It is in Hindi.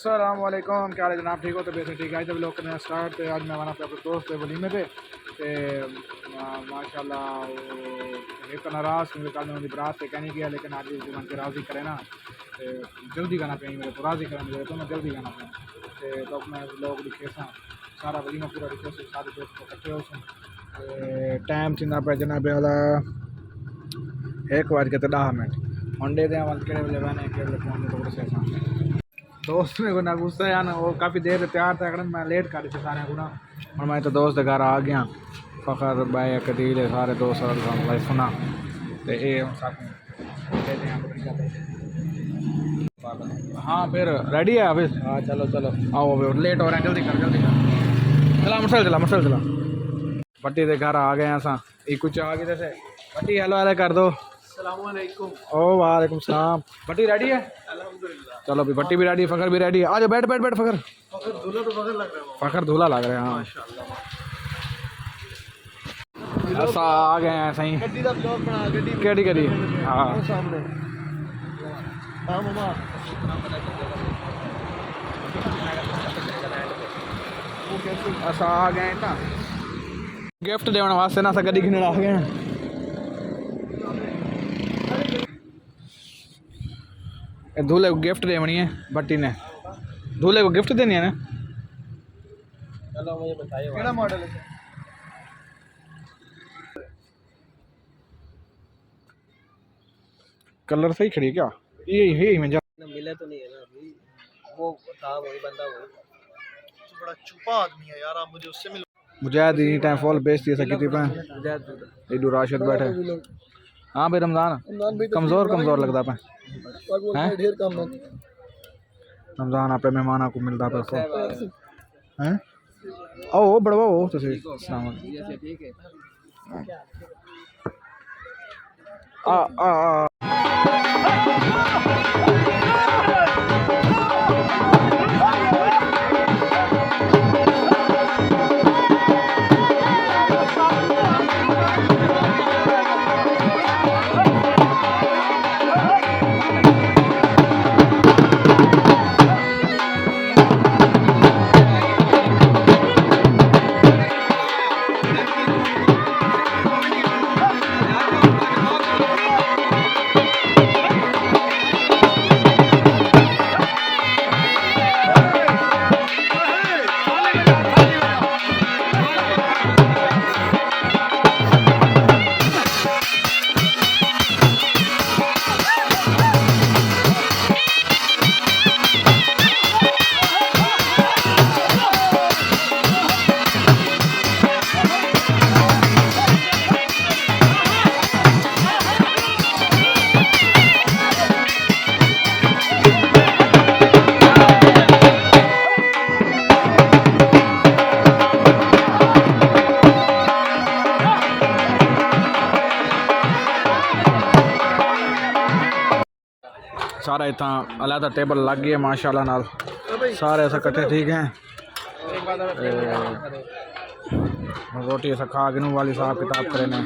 अस्सलाम वालेकुम, क्या हाल है जनाब? ठीक हो? तो बेहतर ठीक है। जब लोग करने स्टार्ट तो आज मैं वहाँ पे अपने दोस्त है वलीमे पे माशाल्लाह एक तो नाराज़ क्योंकि कल मैंने बरात से कहने किया, लेकिन आज मन के राज़ी करे ना जल्दी गाना पे मेरे तो राज़ी करने तो मैं जल्दी गाना पे तो मैं लोग लिखे सारा वलीमा पूरा लिखे सारे दोस्त को इकट्ठे हो टाइम चिंता पे जनाब वाला 1:10 हम दे दें वाल केड़े वेले बने केड़े वेले फोन तो से दोस्त मेरे को ना गुस्सा है ना, वो काफ़ी देर तैयार था कर मैं लेट कर थे सारे गुना और मैं तो दोस्त घर आ गया फ़खर भाई कदील सारे दोस्त भाई सुना तो ये हाँ फिर रेडी है अभी। हाँ चलो चलो आओ अभी लेट हो रहे हैं, जल्दी कर चला मुसल चला पट्टी के घर आ गए हैं असा एक कुछ आ गए जैसे पट्टी हेलो हेलो कर दो। ओ वालेकुम सलाम। भट्टी रेडी है? चलो भी भट्टी भी रेडी है, फ़खर भी रेडी है। आ जाओ बैठ फ़खर फ़खर दूल्हा लग रहे हैं। हाँ ऐसा आ गए हैं सही केड़ी करी। हाँ ऐसा आ गए ना गिफ्ट देने वास्ते ना कदी खिने आ गए हैं। दूल्हे को गिफ्ट देनी है भट्टी ने, दूल्हे को गिफ्ट देनी है ना। चलो मुझे बताइए क्या मॉडल है? कलर सही खड़ी क्या? ये मैं मिले तो नहीं है ना अभी, वो था वही बंदा वही तो बड़ा छुपा आदमी है यार, आप मुझे उससे मिलो। मुजाहिद इन टाइम फॉल बेचती है सकी पे इधर राशिद बैठे। हाँ भाई रमजान कमजोर लगता पे रमजान आप मेहमान को मिलता पे हैं ओ बड़वा हो तो सही ठीक है आ सारा इतना अलहदा टेबल लग गया माशाल्लाह नाल सारे ऐसा कट्ठे ठीक हैं। रोटी ऐसा खा के वाली साहब किताब करे ने।